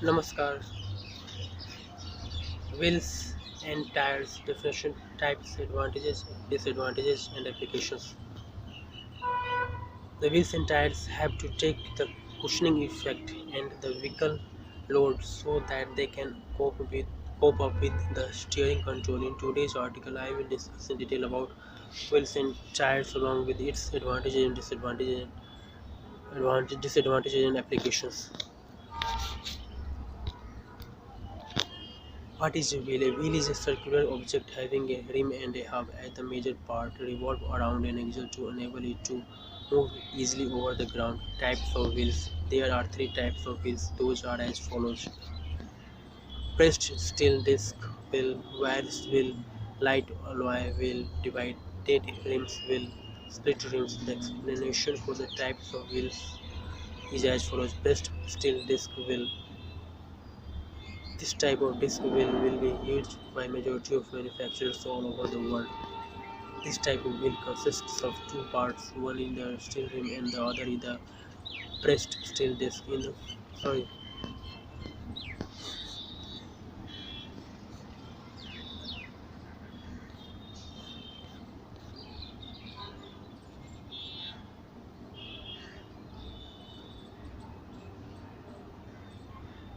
Namaskar. Wheels and tires, definition, types, advantages, disadvantages, and applications. The wheels and tires have to take the cushioning effect and the vehicle load so that they can cope up with the steering control. In today's article, I will discuss in detail about wheels and tires along with its disadvantages and applications. What is a wheel? A wheel is a circular object having a rim and a hub at the major part, revolve around an axle to enable it to move easily over the ground. Types of wheels. There are three types of wheels. Those are as follows: pressed steel disc wheel, wire wheel, light alloy wheel, divided rims wheel, split rims. The explanation for the types of wheels is as follows: pressed steel disc wheel. This type of disc will be used by majority of manufacturers all over the world. This type of wheel consists of two parts, one in the steel rim and the other in the pressed steel disc. Sorry,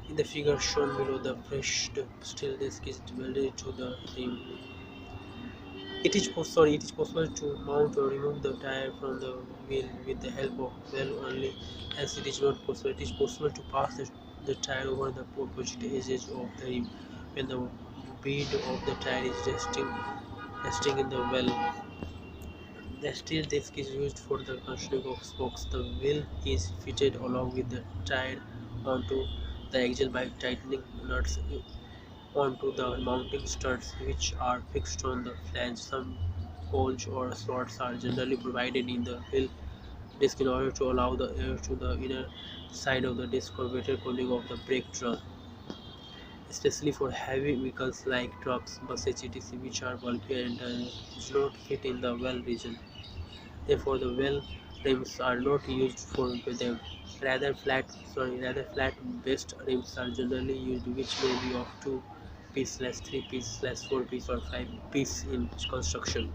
in the figure shown below, the pressed steel disc is welded to the rim. It is possible to mount or remove the tire from the wheel with the help of well only, as it is not possible. It is possible to pass the tire over the opposite edges of the rim when the bead of the tire is resting in the well. The steel disc is used for the cushioning of spokes. The wheel is fitted along with the tire onto the axle by tightening nuts onto the mounting studs, which are fixed on the flange. Some holes or slots are generally provided in the wheel disc in order to allow the air to the inner side of the disc for better cooling of the brake drum, especially for heavy vehicles like trucks, buses, etc., which are bulky and do not fit in the well region. Therefore, the well rims are not used for them. Rather flat-based rims are generally used, which may be of two-piece, less three-piece, less four-piece, or five-piece in construction.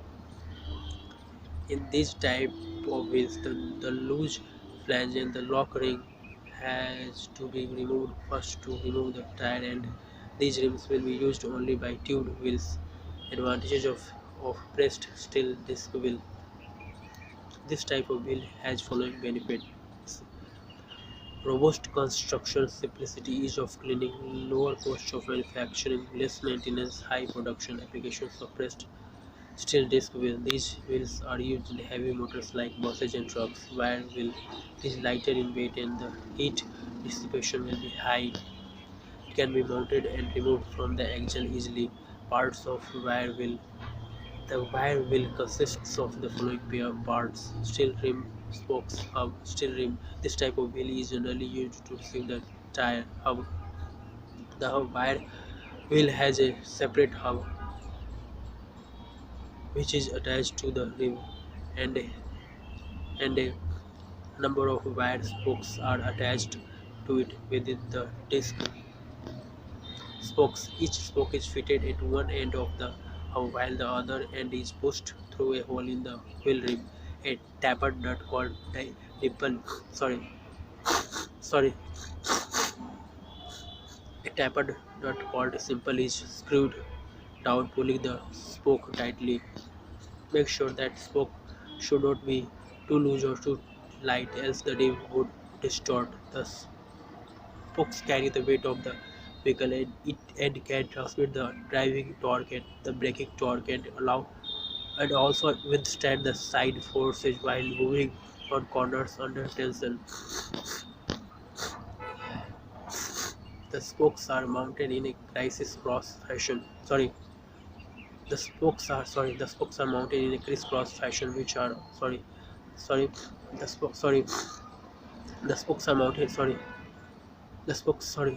In this type of wheels, the loose flange and the lock ring has to be removed first to remove the tire, and these rims will be used only by tubed wheels. Advantages of pressed steel disc wheel. This type of wheel has following benefits: robust construction, simplicity, ease of cleaning, lower cost of manufacturing, less maintenance, high production. Applications of pressed steel disc wheel. These wheels are used in heavy motors like buses and trucks. Wire wheel is lighter in weight and the heat dissipation will be high. It can be mounted and removed from the axle easily. Parts of wire wheel. The wire wheel consists of the following pair of parts: steel rim, spokes, hub, steel rim. This type of wheel is generally used to receive the tire hub. The wire wheel has a separate hub which is attached to the rim, and a number of wire spokes are attached to it within the disc spokes. Each spoke is fitted at one end of the hub while the other end is pushed through a hole in the wheel rim. A tapered nut called dimple sorry sorry a tapered nut called simple is screwed down, pulling the spoke tightly. Make sure that spoke should not be too loose or too light, else the rim would distort. The spokes carry the weight of the vehicle, and can transmit the driving torque and the braking torque, and also withstand the side forces while moving on corners under tension. The spokes are mounted in a criss-cross fashion. The spokes are mounted in a crisscross fashion, which are sorry the spokes sorry the spokes are mounted sorry the spokes are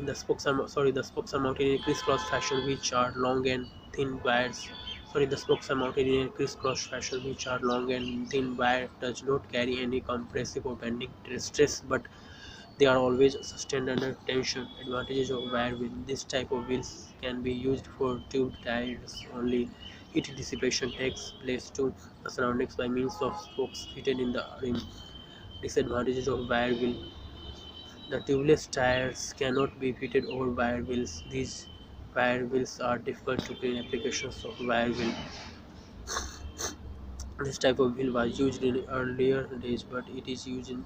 mounted in a crisscross fashion, which are long and thin wires. The spokes are mounted in a crisscross fashion, which are long and thin wire, does not carry any compressive or bending stress, but They are always sustained under tension. Advantages of wire wheel. This type of wheels can be used for tube tires only. Heat dissipation takes place to the surroundings by means of spokes fitted in the rim. Disadvantages of wire wheel. The tubeless tires cannot be fitted over wire wheels. These wire wheels are difficult to clean. Applications of wire wheel. This type of wheel was used in earlier days, but it is used in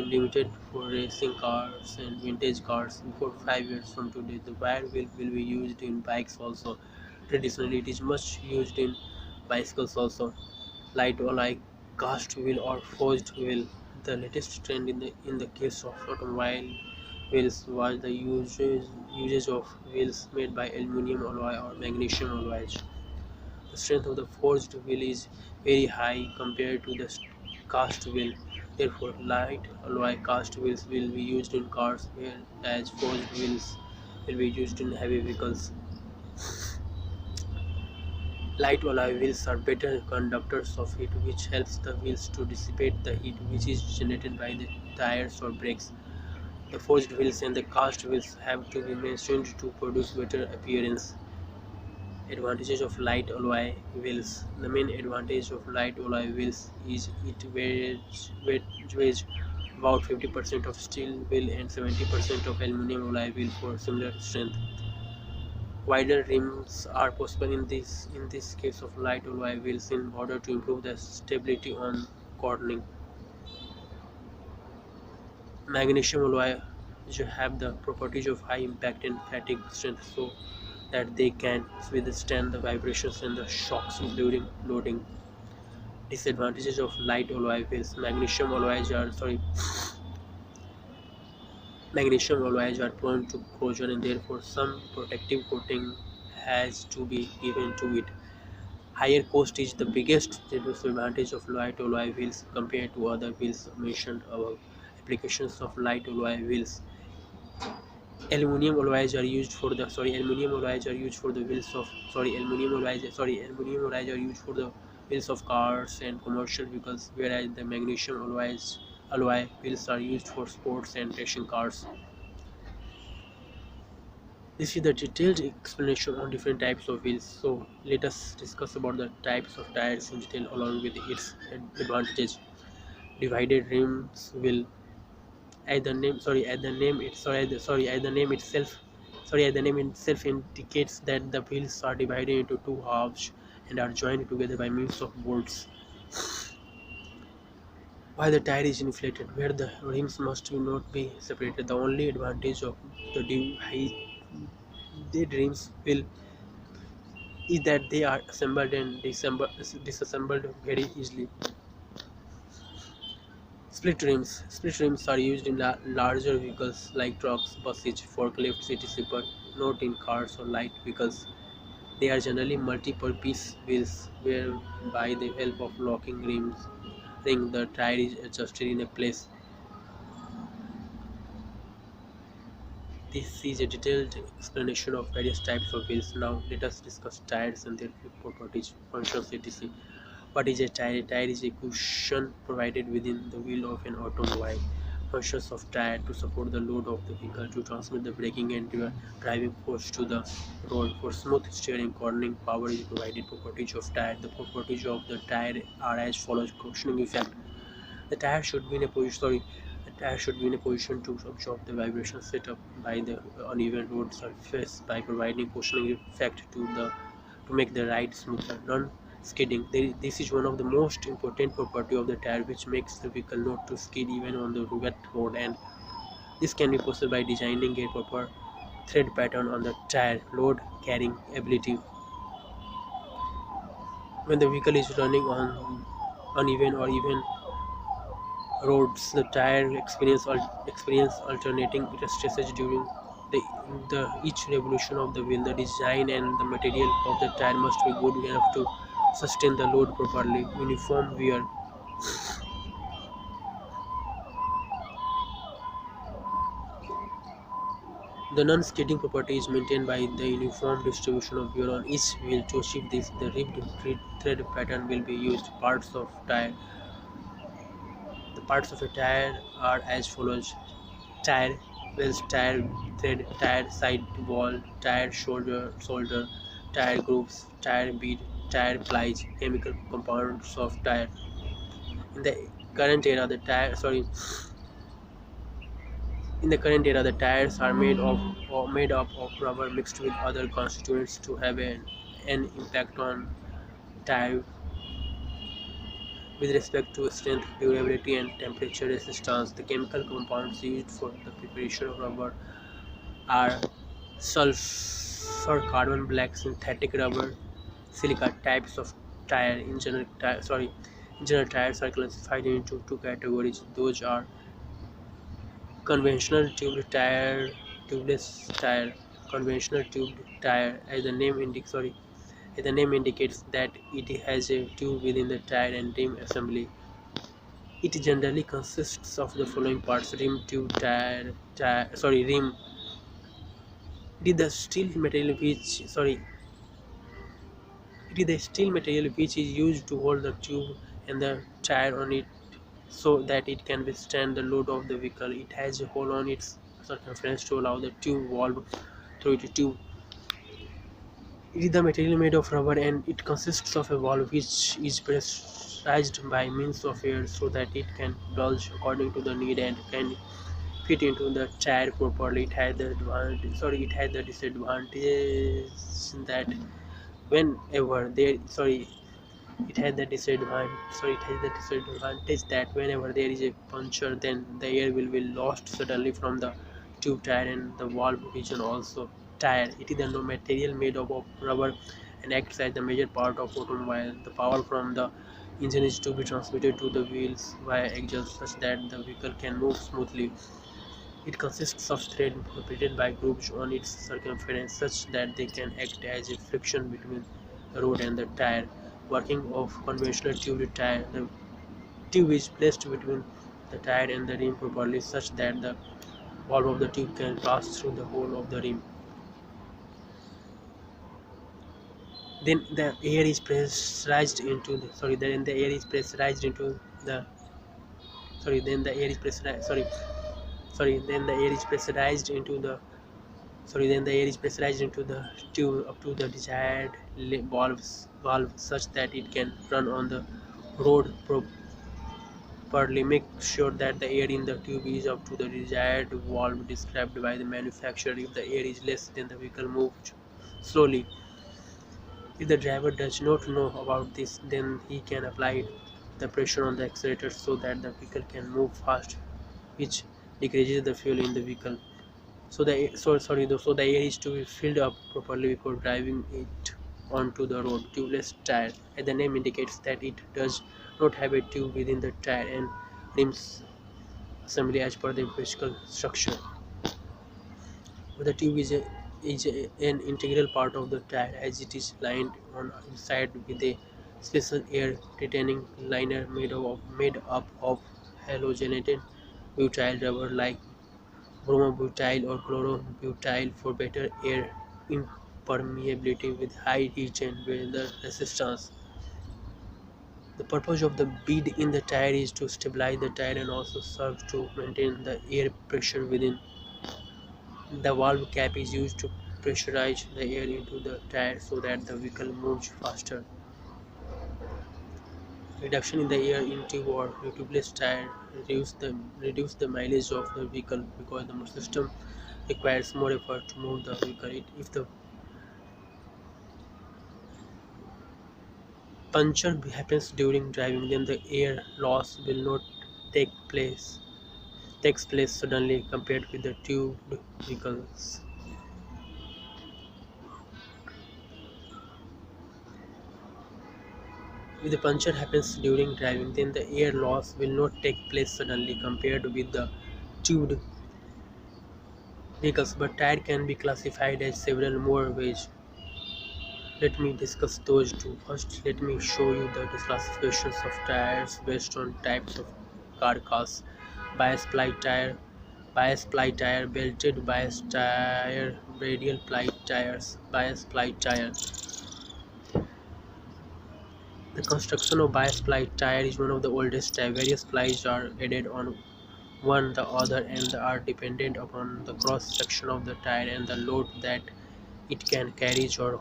limited for racing cars and vintage cars. Before 5 years from today, the wire wheel will be used in bikes also. Traditionally, it is much used in bicycles also. Light alloy cast wheel or forged wheel. The latest trend in the case of automobile wheels was the usage of wheels made by aluminum alloy or magnesium alloys. The strength of the forged wheel is very high compared to the cast wheel. Therefore, light alloy cast wheels will be used in cars, whereas forged wheels will be used in heavy vehicles. Light alloy wheels are better conductors of heat, which helps the wheels to dissipate the heat which is generated by the tires or brakes. The forged wheels and the cast wheels have to be machined to produce better appearance. Advantages of light alloy wheels. The main advantage of light alloy wheels is it weighs about 50% of steel wheel and 70% of aluminum alloy wheel for similar strength. Wider rims are possible in this case of light alloy wheels in order to improve the stability on cornering. Magnesium alloy have the properties of high impact and fatigue strength so that they can withstand the vibrations and the shocks during loading. Disadvantages of light alloy wheels. Magnesium alloys are prone to corrosion and therefore some protective coating has to be given to it. Higher cost is the biggest disadvantage of light alloy wheels compared to other wheels mentioned above. Applications of light alloy wheels. Aluminum alloys are used for the wheels of cars and commercial vehicles, whereas the magnesium alloy wheels are used for sports and racing cars. This is the detailed explanation on different types of wheels. So let us discuss about the types of tires in detail along with its advantages. Divided rims will at the name itself indicates that the wheels are divided into two halves and are joined together by means of bolts. While the tire is inflated, where the rims must not be separated, the only advantage of the divided rims will is that they are assembled and disassembled very easily. Split rims are used in larger vehicles like trucks, buses, forklifts, etc., but not in cars or light vehicles. They are generally multi-purpose wheels whereby the help of locking ring the tire is adjusted in a place. This is a detailed explanation of various types of wheels. Now let us discuss tires and their properties, functions, etc. What is a tire? A tire is a cushion provided within the wheel of an automobile. Functions of tire: to support the load of the vehicle, to transmit the braking and driving force to the road. For smooth steering, cornering power is provided. Properties of tire: the properties of the tire are as follows. Cushioning effect: the tire should be in a position sorry the tire should be in a position to absorb the vibration set up by the uneven road surface by providing cushioning effect to make the ride smoother. Non-skidding: this is one of the most important property of the tire which makes the vehicle not to skid even on the wet road, and this can be possible by designing a proper thread pattern on the tire. Load carrying ability: when the vehicle is running on uneven or even roads, the tire experience alternating stresses during the, each revolution of the wheel. The design and the material of the tire must be good enough to sustain the load properly. Uniform wear: the non-skidding property is maintained by the uniform distribution of wear on each wheel. To achieve this, the ribbed thread pattern will be used. The parts of a tire are as follows: tire wells, tire thread, tire sidewall, tire shoulder, tire grooves, tire bead, tire plies, chemical compounds of tire. In the current era, the tire sorry in the current era, the tires are made up of rubber mixed with other constituents to have an impact on tire with respect to strength, durability, and temperature resistance. The chemical compounds used for the preparation of rubber are sulfur, carbon black, synthetic rubber, silica. Types of tire in general tires are classified into two categories. Those are conventional tubed tire, tubeless tire. Conventional tubed tire, as the name indicates, that it has a tube within the tire and rim assembly. It generally consists of the following parts: rim, tube, rim. It is the steel material which is used to hold the tube and the tire on it so that it can withstand the load of the vehicle. It has a hole on its circumference to allow the tube valve through the tube. It is the material made of rubber and it consists of a valve which is pressurized by means of air so that it can bulge according to the need and can fit into the tire properly. It had the disadvantage that whenever there sorry it has the disadvantage that whenever there is a puncture, then the air will be lost suddenly from the tube tire and the valve region also. Tire, it is the material made up of rubber and acts as the major part of automobile. The power from the engine is to be transmitted to the wheels via exhaust such that the vehicle can move smoothly. It consists of threads operated by grooves on its circumference such that they can act as a friction between the road and the tire. Working of conventional tube tire, the tube is placed between the tire and the rim properly such that the valve of the tube can pass through the whole of the rim. Then the air is pressurized into the then the air is pressurized into the then the air is pressurized then the air is pressurized into the tube up to the desired valve such that it can run on the road properly. Make sure that the air in the tube is up to the desired valve described by the manufacturer. If the air is less, then the vehicle moves slowly. If the driver does not know about this, then he can apply the pressure on the accelerator so that the vehicle can move fast, which decreases the fuel in the vehicle. So the air is to be filled up properly before driving it onto the road. Tubeless tire, as the name indicates, that it does not have a tube within the tire and rims assembly as per the physical structure. But the tube an integral part of the tire as it is lined on inside with a special air retaining liner made up of halogenated butyl rubber like bromobutyl or chlorobutyl for better air impermeability with high heat and weather resistance. The purpose of the bead in the tire is to stabilize the tire and also serves to maintain the air pressure within. The valve cap is used to pressurize the air into the tire so that the vehicle moves faster. Reduction in the air in tube or tubeless tire reduce the mileage of the vehicle because the system requires more effort to move the vehicle. If the puncture happens during driving, then the air loss will not take place takes place suddenly compared with the tubed vehicles. If the puncture happens during driving, then the air loss will not take place suddenly compared with the tubed vehicles, but tire can be classified as several more ways. Let me discuss those two. First, let me show you the classifications of tires based on types of carcass. Bias ply tire, belted bias tire, radial ply tires, bias ply tire. The construction of bias ply tire is one of the oldest type. Various plies are added on one the other and are dependent upon the cross section of the tire and the load that it can carry or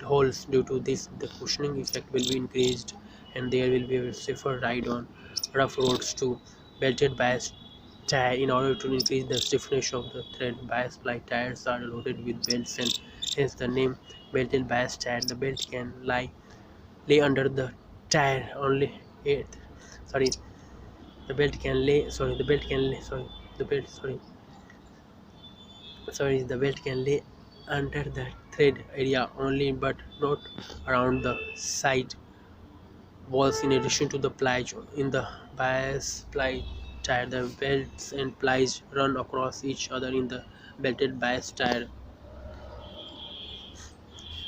holds. Due to this, the cushioning effect will be increased and there will be a safer ride on rough roads too. Belted bias tire. In order to increase the stiffness of the thread, bias ply tires are loaded with belts and hence the name belted bias tire. The belt can lay under the tire only it sorry the belt can lay sorry the belt can lay sorry the belt sorry the belt can lay under the thread area only but not around the side walls. In addition to the plies in the bias ply tire, the belts and plies run across each other in the belted bias tire.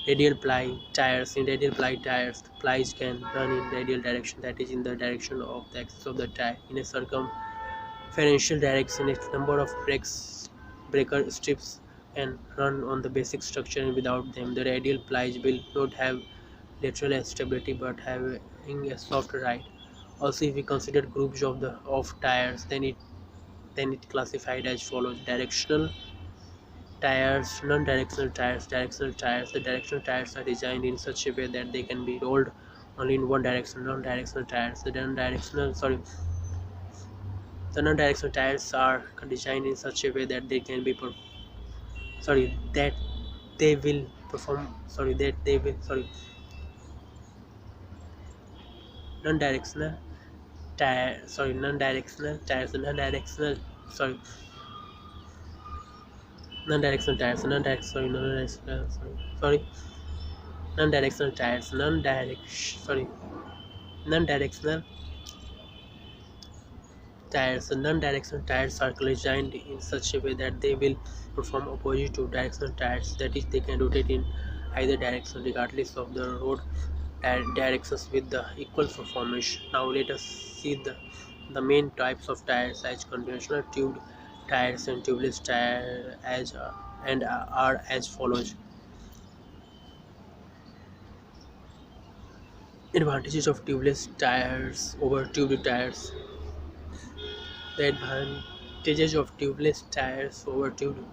Radial ply tires. In radial ply tires, the plies can run in radial direction, that is in the direction of the axis of the tire. In a circumferential direction, a number of breaker strips can run on the basic structure, and without them the radial plies will not have lateral stability but having a soft ride. Also, if we consider groups of tires, then it classified as follows: directional tires, non-directional tires. Directional tires. The directional tires are designed in such a way that they can be rolled only in one direction. Non-directional tires. The non-directional tires are designed in such a way that they can be that they will perform sorry that they will sorry non-directional non-directional tires sorry non-directional tires non-directional tires non-directional tires. The non-directional tires are designed in such a way that they will perform opposite to directional tires, that is they can rotate in either direction regardless of the road directions with the equal performance. Now let us see the main types of tires as conventional tubed tires and tubeless tire are as follows. Advantages of tubeless tires over tubed tires. The advantages of tubeless tires over tubed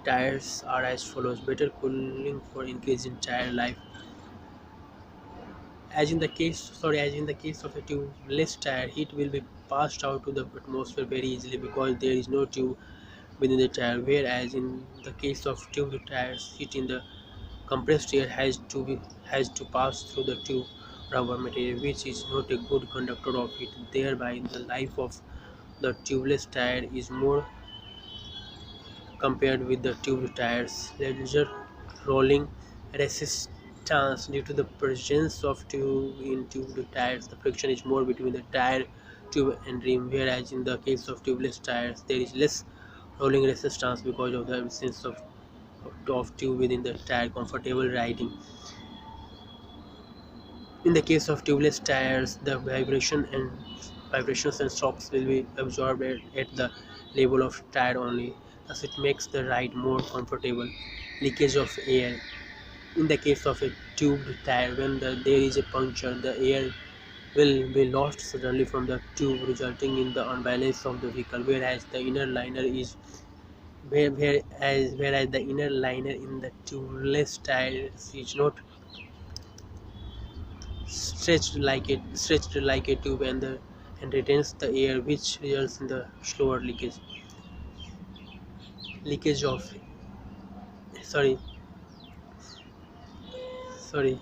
tires are as follows: better cooling for increasing tire life. As in the case of a tubeless tire, heat will be passed out to the atmosphere very easily because there is no tube within the tire. Whereas in the case of tubed tires, heat in the compressed air has to pass through the tube rubber material, which is not a good conductor of heat. Thereby, the life of the tubeless tire is more compared with the tube tires. Larger rolling resistance. Due to the presence of tube in tube tires, the friction is more between the tire tube and rim, whereas in the case of tubeless tires there is less rolling resistance because of the absence of tube within the tire. Comfortable riding. In the case of tubeless tires, the vibrations and shocks will be absorbed at the level of tire only. Thus, it makes the ride more comfortable. Leakage of air. In the case of a tubed tire, when there is a puncture, the air will be lost suddenly from the tube, resulting in the unbalance of the vehicle. Whereas the inner liner in the tubeless tires is not stretched like a tube and retains the air, which results in the slower leakage of sorry sorry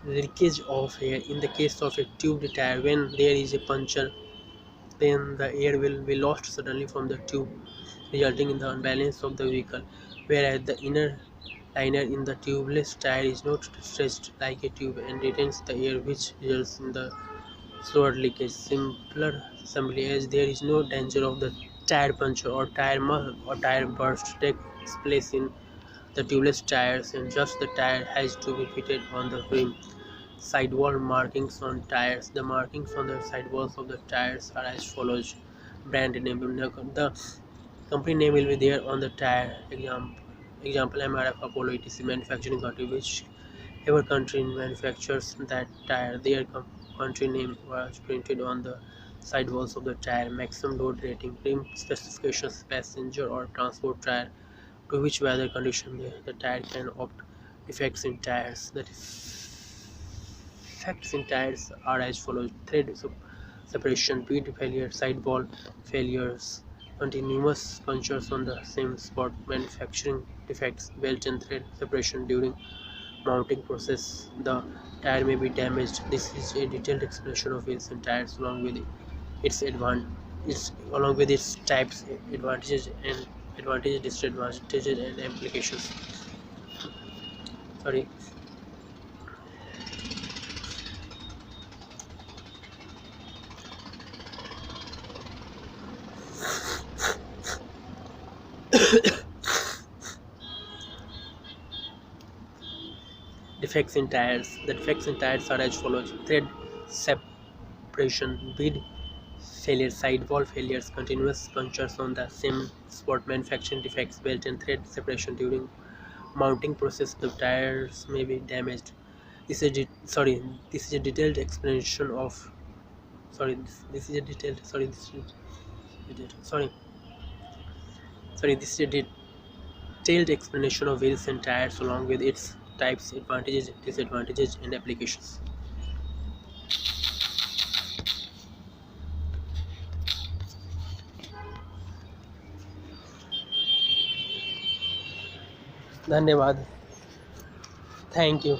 leakage of air. In the case of a tubed tire, when there is a puncture, then the air will be lost suddenly from the tube, resulting in the unbalance of the vehicle. Whereas the inner liner in the tubeless tire is not stretched like a tube and retains the air, which results in the slower leakage. Simpler assembly, as there is no danger of the tire puncture or tire burst takes place in the tubeless tires, and just the tire has to be fitted on the rim. Sidewall markings on tires. The markings on the sidewalls of the tires are as follows. Brand name. The company name will be there on the tire. Example MRF Apollo etc. Manufacturing country. Whichever country manufactures that tire, their country name was printed on the sidewalls of the tire, maximum load rating, rim specifications, passenger or transport tire, to which weather condition the tire can opt. Defects in tires. The defects in tires are as follows: thread separation, bead failure, sidewall failures, continuous punctures on the same spot, manufacturing defects, belt and thread separation during mounting process. The tire may be damaged. This is a detailed explanation of wheels and tires along with its types, advantages, disadvantages, and applications. Sorry. Defects in tires. The defects in tires are as follows: thread separation, bead failure, sidewall failures, continuous punctures on the same spot, manufacturing defects, belt and thread separation during mounting process. The tires may be damaged. This is a detailed explanation of. This is a detailed. Sorry. This is a detailed explanation of wheels and tires along with its types, advantages, disadvantages, and applications. धन्यवाद. Thank you.